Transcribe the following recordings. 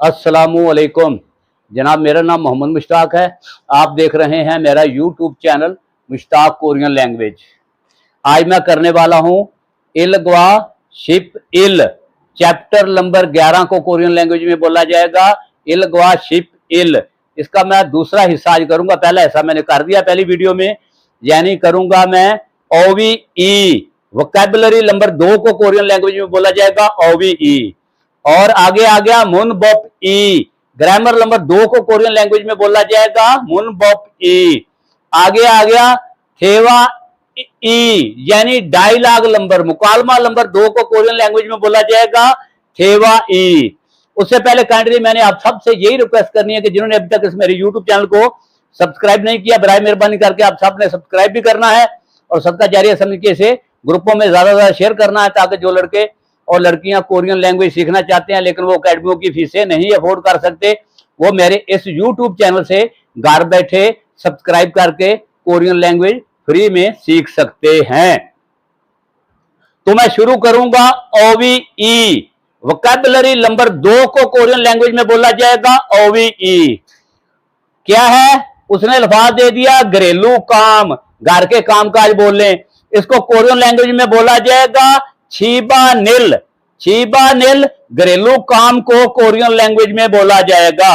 अस्सलामुअलैकुम जनाब, मेरा नाम मोहम्मद मुश्ताक है। आप देख रहे हैं मेरा YouTube channel Mushtaq Korean language. आज मैं करने वाला हूं इलग्वा शिप इल, चैप्टर नंबर 11 को कोरियन लैंग्वेज में बोला जाएगा इलग्वा शिप इल। इसका मैं दूसरा हिस्सा आज करूंगा। पहला हिस्सा मैंने कर दिया पहली वीडियो में, यानी करूंगा मैं OVE। वोकैबुलरी नंबर 2 को कोरियन लैंग्वेज में बोला जाएगा OVE। और आगे आ गया मुन बॉप ई, ग्रामर नंबर 2 को कोरियन लैंग्वेज में बोला जाएगा मुन बॉप ई। आगे आ गया थेवा ई, यानी डायलॉग नंबर, मुकालमा नंबर 2 को कोरियन लैंग्वेज में बोला जाएगा थेवा ई। उससे पहले काइंडली मैंने आप सबसे यही रिक्वेस्ट करनी है कि जिन्होंने अभी तक इस मेरे यूट्यूब चैनल को सब्सक्राइब नहीं किया, बराए मेहरबानी करके आप सबने सब्सक्राइब भी करना है और सबका जारी समझ के इसे ग्रुपों में ज्यादा से ज्यादा शेयर करना है, ताकि जो लड़के और लड़कियां कोरियन लैंग्वेज सीखना चाहते हैं लेकिन वो अकेडमियों की फीसें नहीं अफोर्ड कर सकते, वो मेरे इस यूट्यूब चैनल से घर बैठे सब्सक्राइब करके कोरियन लैंग्वेज फ्री में सीख सकते हैं। तो मैं शुरू करूंगा OVE। वोकैबुलरी नंबर 2 को कोरियन लैंग्वेज में बोला जाएगा OVE। क्या है? उसने लफ्ज दे दिया घरेलू काम, घर के काम काज बोले, इसको कोरियन लैंग्वेज में बोला जाएगा छीबा नील। छीबा नील घरेलू काम को कोरियन लैंग्वेज में बोला जाएगा।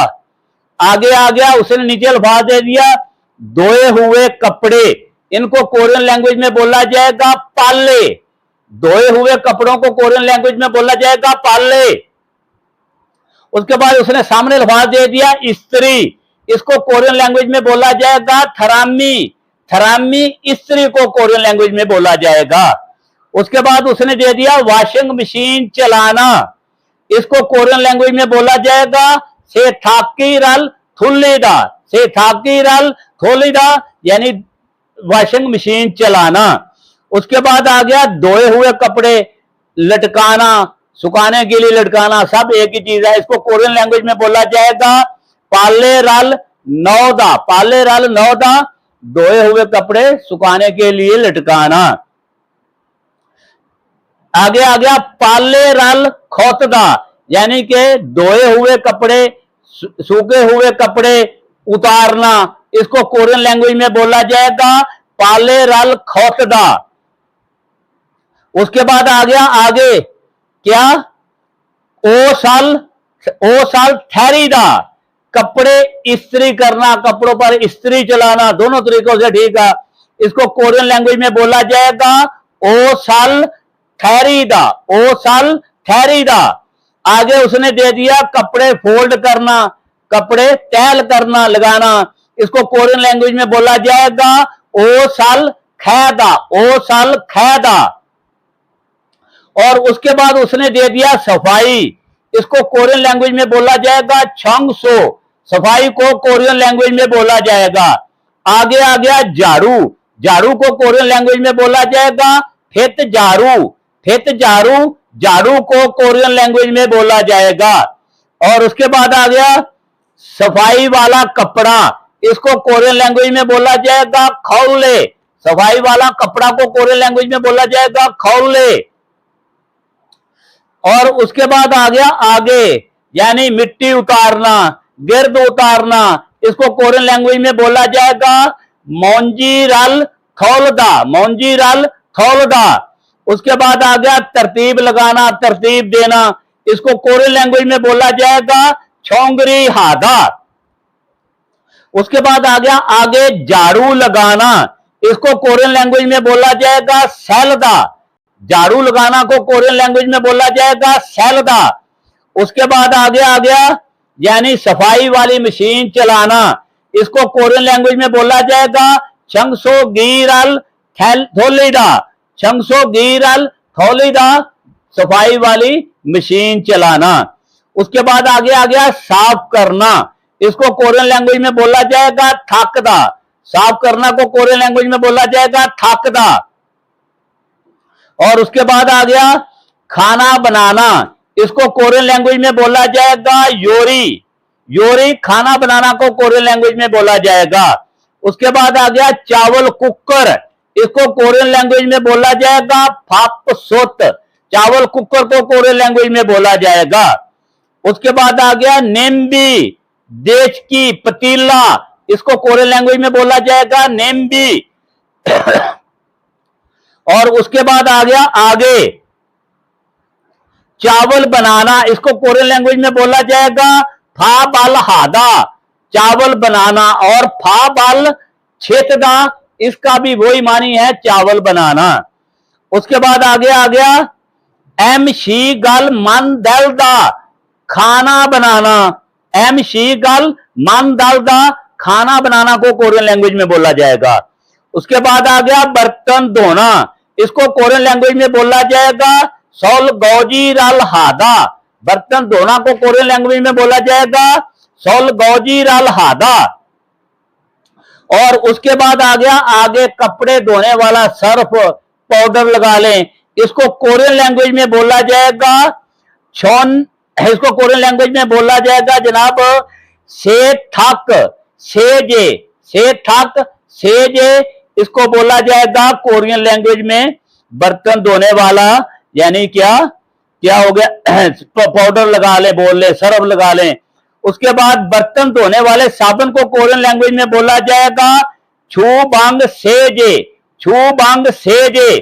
आगे आ गया, उसने नीचे लफ्ज दे दिया धोए हुए कपड़े, इनको कोरियन लैंग्वेज में बोला जाएगा पाले। धोए हुए कपड़ों को कोरियन लैंग्वेज में बोला जाएगा पाले। उसके बाद उसने सामने लफ्ज दे दिया स्त्री, इसको कोरियन लैंग्वेज में बोला जाएगा थरामी। थरामी स्त्री को कोरियन लैंग्वेज में बोला जाएगा। उसके बाद उसने दे दिया वॉशिंग मशीन चलाना, इसको कोरियन लैंग्वेज में बोला जाएगा सेथाकीरल थुल्लीदा। सेथाकीरल थुल्लीदा यानी वॉशिंग मशीन चलाना। उसके बाद आ गया धोए हुए कपड़े लटकाना, सुखाने के लिए लटकाना, सब एक ही चीज है। इसको कोरियन लैंग्वेज में बोला जाएगा पाले रल नौदा। पाले रल नौदा, धोए हुए कपड़े सुखाने के लिए लटकाना। आगे आ गया पाले रल खोतदा, यानी कि धोए हुए कपड़े, सूखे हुए कपड़े उतारना, इसको कोरियन लैंग्वेज में बोला जाएगा पाले रल खोतदा। उसके बाद आ गया आगे क्या, ओ साल ठहरीदा, कपड़े इस्त्री करना, कपड़ों पर इस्त्री चलाना, दोनों तरीकों से ठीक है। इसको कोरियन लैंग्वेज में बोला जाएगा ओ साल ठहरीदा। ओ साल ठहरीदा। आगे उसने दे दिया कपड़े फोल्ड करना, कपड़े तैल करना, लगाना, इसको कोरियन लैंग्वेज में बोला जाएगा ओ साल खैदा। ओ साल खैदा। और उसके बाद उसने दे दिया सफाई, इसको कोरियन लैंग्वेज में बोला जाएगा छंगसो। सफाई को कोरियन लैंग्वेज में बोला जाएगा। आगे आ गया झाड़ू, झाड़ू को कोरियन लैंग्वेज में बोला जाएगा फित झाड़ू। फित झाड़ू, झाड़ू को कोरियन लैंग्वेज में बोला जाएगा। और उसके बाद आ गया सफाई वाला कपड़ा, इसको कोरियन लैंग्वेज में बोला जाएगा खौले। सफाई वाला कपड़ा को कोरियन लैंग्वेज में बोला जाएगा खौले। और उसके बाद आ गया आगे, यानी मिट्टी उतारना, गिर्द उतारना, इसको कोरियन लैंग्वेज में बोला जाएगा मोंजीरल थौलदा। मोंजीरल थौलदा। उसके बाद आ गया तरतीब लगाना, तरतीब देना, इसको कोरियन लैंग्वेज में बोला जाएगा छोंगरी हादा। उसके बाद आ गया आगे झाड़ू लगाना, इसको कोरियन लैंग्वेज में बोला जाएगा सैलदा। झाड़ू लगाना को कोरियन लैंग्वेज में बोला जाएगा सैलदा। उसके बाद आगे आ गया यानी सफाई वाली मशीन चलाना, इसको कोरियन लैंग्वेज में बोला जाएगा छंगसो गीरल थोलीदा। छंगसो गीरल थोलीदा, सफाई वाली मशीन चलाना। उसके बाद आगे आ गया साफ करना, इसको कोरियन लैंग्वेज में बोला जाएगा थाकदा। साफ करना को कोरियन लैंग्वेज में बोला जाएगा थाकदा। और उसके बाद आ गया खाना बनाना, इसको कोरियन लैंग्वेज में बोला जाएगा योरी। योरी, खाना बनाना को कोरियन लैंग्वेज में बोला जाएगा। उसके बाद आ गया चावल कुकर, इसको कोरियन लैंग्वेज में बोला जाएगा फाप सोत। चावल कुकर को कोरियन लैंग्वेज में बोला जाएगा। उसके बाद आ गया नेम्बी, देचकी, पतीला, इसको कोरियन लैंग्वेज में बोला जाएगा नेम्बी। और उसके बाद आ गया आगे चावल बनाना, इसको कोरियन लैंग्वेज में बोला जाएगा फा बाल हादा, चावल बनाना। और फा बाल छेतदा, इसका भी वही मानी है चावल बनाना। उसके बाद आगे आ गया एम शी गल मन दल दा, खाना बनाना। एम शी गल मन दल दा, खाना बनाना को कोरियन लैंग्वेज में बोला जाएगा। उसके बाद आ गया बर्तन धोना, इसको कोरियन लैंग्वेज में बोला जाएगा सोल गौजी रल हादा, बर्तन धोना को कोरियन लैंग्वेज में बोला जाएगा सोल गौजी रल हादा। और उसके बाद आ गया आगे कपड़े धोने वाला सर्फ पाउडर लगा लें, इसको कोरियन लैंग्वेज में बोला जाएगा छौन, इसको कोरियन लैंग्वेज में बोला जाएगा जनाब से ठक, सेजे, से ठक, सेजे, इसको बोला जाएगा कोरियन लैंग्वेज में बर्तन धोने वाला, यानी क्या क्या हो गया पाउडर लगा ले, बोल ले, सर्फ लगा लें। उसके बाद बर्तन धोने वाले साबुन को कोरियन लैंग्वेज में बोला जाएगा छू बांग सेजे, छू बांग सेजे।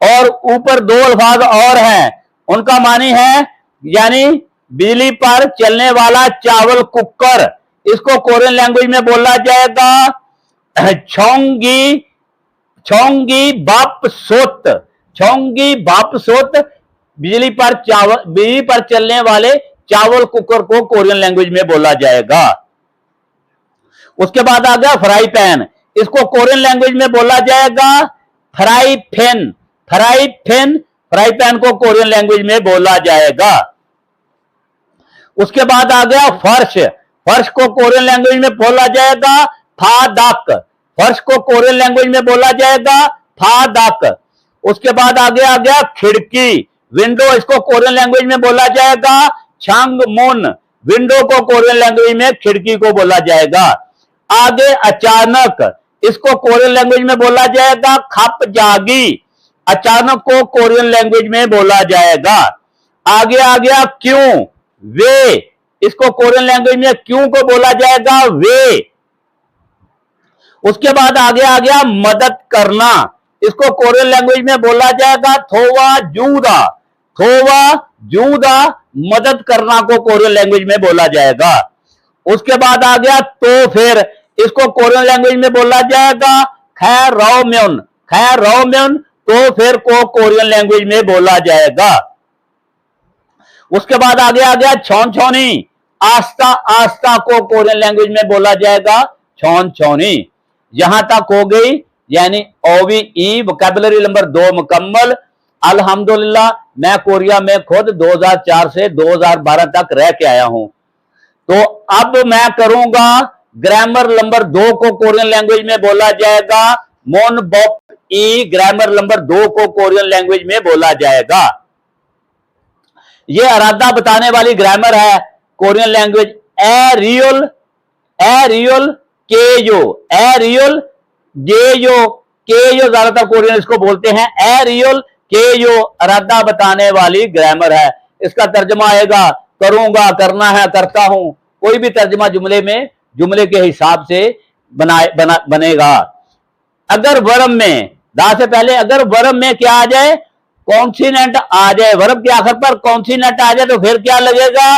और ऊपर दो अल्फाज और हैं, उनका मानी है यानी बिजली पर चलने वाला चावल कुकर, इसको कोरियन लैंग्वेज में बोला जाएगा छोंगी, छोंगी बाप सोत, छोंगी बाप सोत। बिजली पर चलने वाले चावल कुकर को कोरियन लैंग्वेज में बोला जाएगा। उसके बाद आ गया फ्राई पैन, इसको कोरियन लैंग्वेज में बोला जाएगा fry fan, fry fan, fry pan को कोरियन लैंग्वेज में बोला जाएगा। उसके बाद आ गया फर्श, फर्श को कोरियन लैंग्वेज में बोला जाएगा फा दाक, फर्श को कोरियन लैंग्वेज में बोला जाएगा फा दाक। उसके बाद आगे आ गया खिड़की, विंडो, इसको कोरियन लैंग्वेज में बोला जाएगा छांग मुन, विंडो को कोरियन लैंग्वेज में खिड़की को बोला जाएगा। आगे अचानक, इसको कोरियन लैंग्वेज में बोला जाएगा खप जागी, अचानक को कोरियन लैंग्वेज में बोला जाएगा। आगे आ गया क्यों, वे, इसको कोरियन लैंग्वेज में क्यों को बोला जाएगा वे। उसके बाद आगे आ गया मदद करना, इसको कोरियन लैंग्वेज में बोला जाएगा थोवा जूदा, थोवा जूदा, मदद करना को कोरियन लैंग्वेज में बोला जाएगा। उसके बाद आ गया तो फिर, इसको कोरियन लैंग्वेज में बोला जाएगा खैर रो म्योन, खैर रो म्योन, तो फिर को कोरियन लैंग्वेज में बोला जाएगा। उसके बाद आगे आ गया छौन छौनी, आस्था, आस्था को कोरियन लैंग्वेज में बोला जाएगा छौन छौनी। यहां तक हो गई यानी OVE वोकैबुलरी नंबर 2 मुकम्मल। अल्हम्दुलिल्लाह मैं कोरिया में खुद 2004 से 2012 तक रह के आया हूं। तो अब मैं करूंगा ग्रामर नंबर 2 को कोरियन लैंग्वेज में बोला जाएगा मोन बॉप ई, ग्रामर नंबर 2 को कोरियन लैंग्वेज में बोला जाएगा। ये इरादा बताने वाली ग्रामर है Korean language a real, a real के यो, ए रियल जे यो, के यो ज्यादातर कोरियन इसको बोलते हैं, ए रियल के यो इरादा बताने वाली ग्रामर है। इसका तर्जमा आएगा करूंगा, करना है, करता हूं, कोई भी तर्जमा जुमले में जुमले के हिसाब से बनेगा। अगर वर्ब में दा से पहले अगर वर्ब में क्या आ जाए, कॉन्सिनेंट आ जाए, वर्ब के आखिर पर कॉन्सिनेंट आ जाए तो फिर क्या लगेगा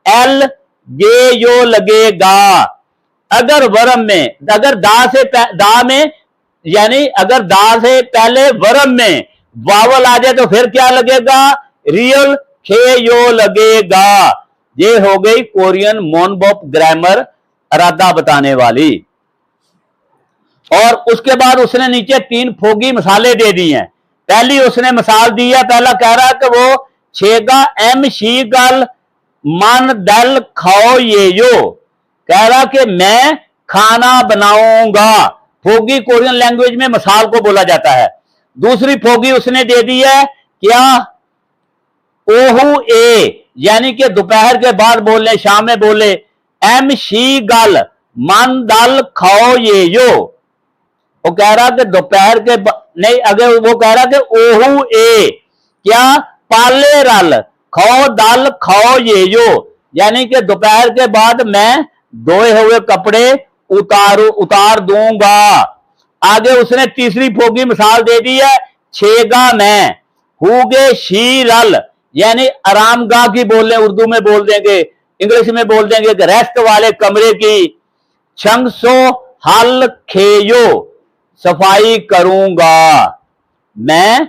एल जे यो लगेगा। अगर वर्ब में, अगर दा में यानी अगर दा से पहले वर्ब में वावल आ जाए तो फिर क्या लगेगा रियल खे यो लगेगा। ये हो गई कोरियन मोनबॉप ग्रामर इरादा बताने वाली। और उसके बाद उसने नीचे 3 फोगी मिसालें दे दी हैं। पहली उसने मिसाल दी है, पहला कह रहा है कि वो छेगा एम शी गल मन दल खाओ ये यो, कह रहा कि मैं खाना बनाऊंगा। फोगी कोरियन लैंग्वेज में मिसाल को बोला जाता है। दूसरी फोगी उसने दे दी है क्या ओहू ए, यानी कि दोपहर के बाद बोले, शाम में बोले। एम शी गल मन दल खाओ ये यो, वो कह रहा कि दोपहर के नहीं, अगर वो कह रहा कि ओहू ए क्या पाले रल खाओ दल खाओ ये यो, यानी कि दोपहर के बाद मैं धोए हुए कपड़े उतार दूंगा। आगे उसने तीसरी फोगी मिसाल दे दी है, छेगा मैं। हुगे शीरल यानी आरामगाह की बोल लें, उर्दू में बोल देंगे, इंग्लिश में बोल देंगे कि रेस्ट वाले कमरे की। छंगसो हल खेयो सफाई करूंगा, मैं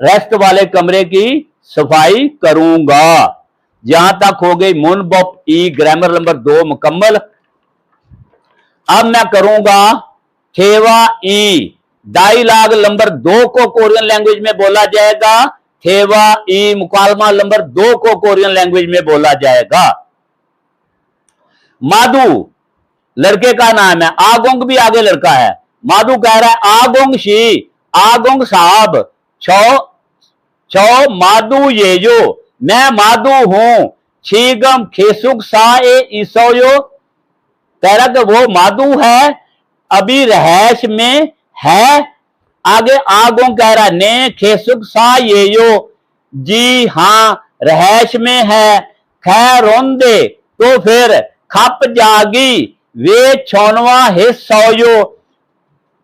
रेस्ट वाले कमरे की सफाई करूंगा। जहां तक हो गई मुनबप ई ग्रामर नंबर 2 मुकम्मल। अब मैं करूंगा थेवा ई। डायलॉग नंबर 2 को कोरियन लैंग्वेज में बोला जाएगा, थेवा ई मुकालमा नंबर 2 को कोरियन लैंग्वेज में बोला जाएगा। माधु लड़के का नाम है, आगोंग भी आगे लड़का है। माधु कह रहा है आगोंग शी, आगोंग साहब, छो माधु ये जो, मैं माधु हूं। छीगम खेसुक सा ए ईसोयो, कह रहा कि वो माधु है, अभी रहायश में है। आगे आगोंग कह रहा ने खेसुक सा ये यो, जी हां रहायश में है। खैर रोंदे तो फिर खप जागी, वे छोनवा हिस्सोयो,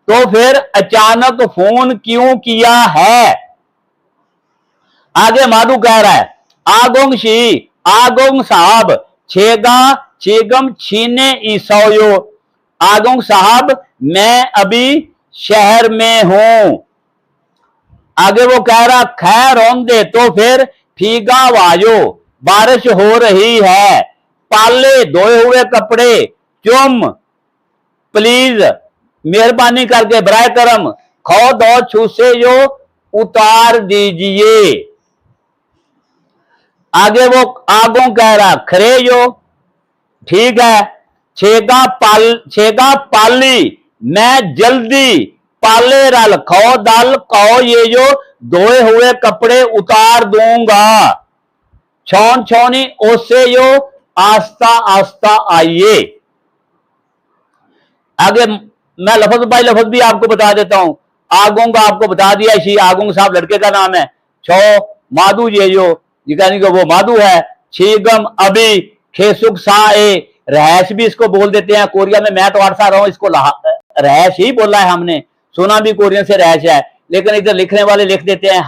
तो फिर अचानक फोन क्यों किया है। आगे माधु कह रहा है आगोंग शी, आगोंग साहब, छेगा छेगम छीने ईसोयो, आगोंग साहब मैं अभी शहर में हूं। आगे वो कह रहा खैर औंदे तो फिर फीगा वायो, बारिश हो रही है। पाले धोए हुए कपड़े, चुम प्लीज मेहरबानी करके बराए करम, खो दो छूसे जो उतार दीजिए। आगे वो आगों कह रहा खरे जो, ठीक है। छेगा पाली मैं जल्दी, पाले रल खो दल कहो ये जो धोए हुए कपड़े उतार दूंगा। छौन छौनी ओसे यो आस्ता आस्ता आइए। आगे मैं लफ्ज बाई लफ्ज भी आपको बता देता हूं। आगोंग आपको बता दिया, शी आगोंग साहब लड़के का नाम है। छो माधु ये जो, यानी कि वो माधु है। छीगम अभी, खेसुक सा ए रहायश भी इसको बोल देते हैं। कोरिया में मैं तो 8 साल रहा हूं, इसको रहायश ही बोला है हमने, सुना भी कोरियन से रहायश है, लेकिन इधर लिखने वाले लिख देते हैं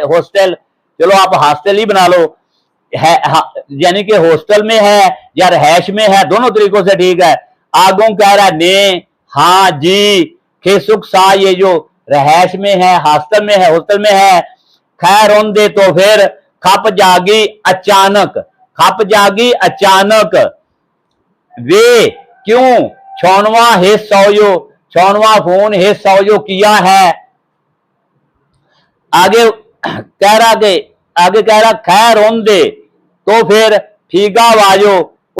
हॉस्टल। चलो आप हॉस्टल ही बना लो, है यानी कि हॉस्टल में है या रहायश में है, दोनों तरीकों से ठीक है। आगों कह रहा है ने, हाँ जी। खेसुक सा ये जो रहायश में है, हॉस्टल में है, हॉस्टल में है। खैर दे तो फिर खप जागी अचानक, खप जागी अचानक। वे क्यों छौनवा हिस्सोयो, छौनवा फोन हिस्सोयो किया है। आगे कह रहा खैर दे तो फिर फीगा वाजो,